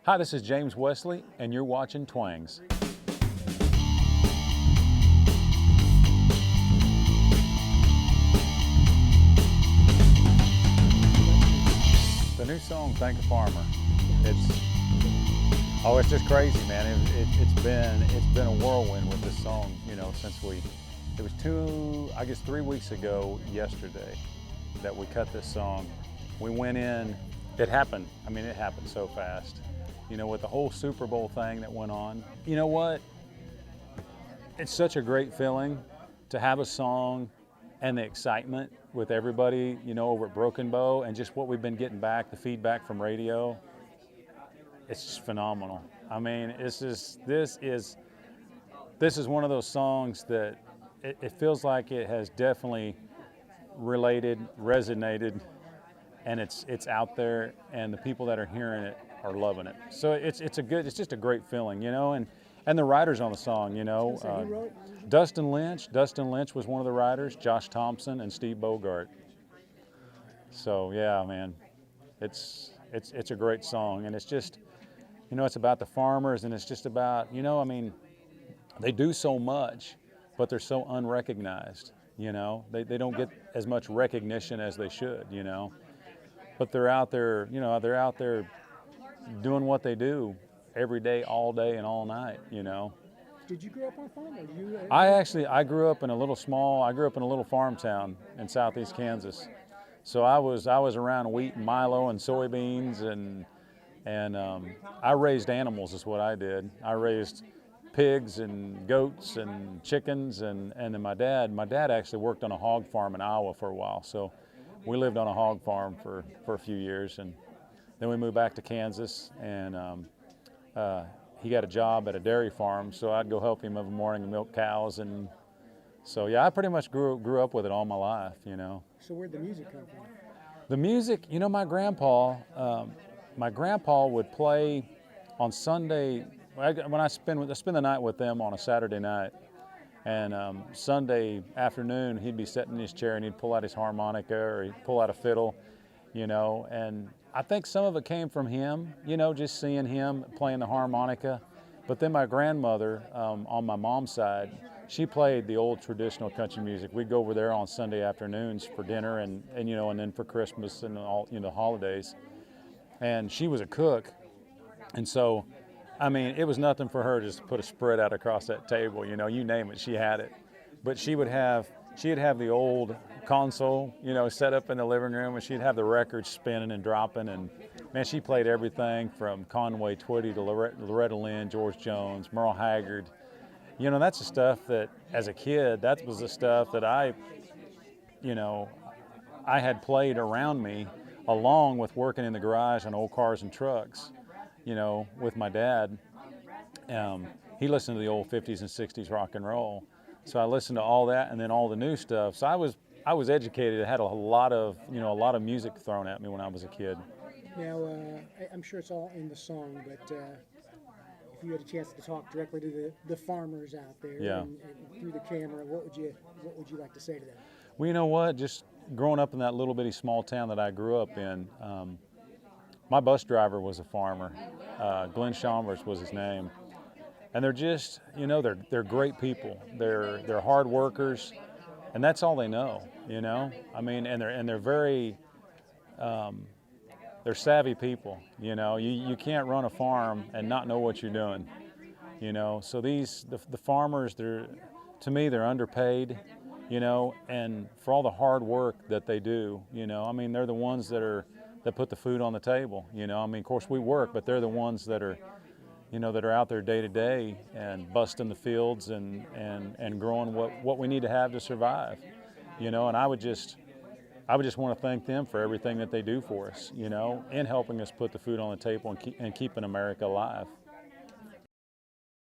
Hi, this is James Wesley, and you're watching Twangz. The new song, Thank a Farmer. It's just crazy, man. It's been a whirlwind with this song, since it was 3 weeks ago yesterday that we cut this song. We went in, it happened so fast. With the whole Superbowl thing that went on. You know what? It's such a great feeling to have a song and the excitement with everybody, over at Broken Bow, and just what we've been getting back, the feedback from radio. It's just phenomenal. This is one of those songs that it feels like it has definitely resonated, and it's out there, and the people that are hearing it are loving it. So it's just a great feeling, and the writers on the song, Dustin Lynch was one of the writers, Josh Thompson and Steve Bogart. So yeah, man, it's a great song, and it's just, it's about the farmers, and it's just about, they do so much, but they're so unrecognized, they don't get as much recognition as they should, but they're out there, doing what they do every day, all day and all night, Did you grow up on a farm? I grew up in a little farm town in southeast Kansas. So I was around wheat and milo and soybeans, and I raised animals is what I did. I raised pigs and goats and chickens, and then my dad actually worked on a hog farm in Iowa for a while. So we lived on a hog farm for a few years, and then we moved back to Kansas, and he got a job at a dairy farm, so I'd go help him every morning and milk cows, and so yeah, I pretty much grew up with it all my life, So where'd the music come from? The music, my grandpa would play on Sunday. When I spend the night with them on a Saturday night, and Sunday afternoon he'd be sitting in his chair and he'd pull out his harmonica or he'd pull out a fiddle, and I think some of it came from him, just seeing him playing the harmonica. But then my grandmother, on my mom's side, she played the old traditional country music. We'd go over there on Sunday afternoons for dinner and then for Christmas and all, holidays. And she was a cook. And so, it was nothing for her just to put a spread out across that table, you name it, she had it. But she'd have the old console, set up in the living room, and she'd have the records spinning and dropping, and man, she played everything from Conway Twitty to Loretta Lynn, George Jones, Merle Haggard. That's the stuff that, as a kid, that was the stuff that I had played around me, along with working in the garage on old cars and trucks, with my dad. He listened to the old 50s and 60s rock and roll. So I listened to all that, and then all the new stuff. So I was educated. I had a lot of music thrown at me when I was a kid. Now, I'm sure it's all in the song, but if you had a chance to talk directly to the farmers out there, yeah, and through the camera, what would you like to say to them? Well, you know what? Just growing up in that little bitty small town that I grew up in, my bus driver was a farmer. Glenn Chalmers was his name. And they're just, they're great people. They're hard workers, and that's all they know, and they're very, they're savvy people, You can't run a farm and not know what you're doing, So the farmers, to me, they're underpaid, and for all the hard work that they do, they're the ones that put the food on the table, Of course we work, but they're the ones that are out there day to day and busting the fields and growing what we need to have to survive, And I would just want to thank them for everything that they do for us, in helping us put the food on the table and keeping America alive.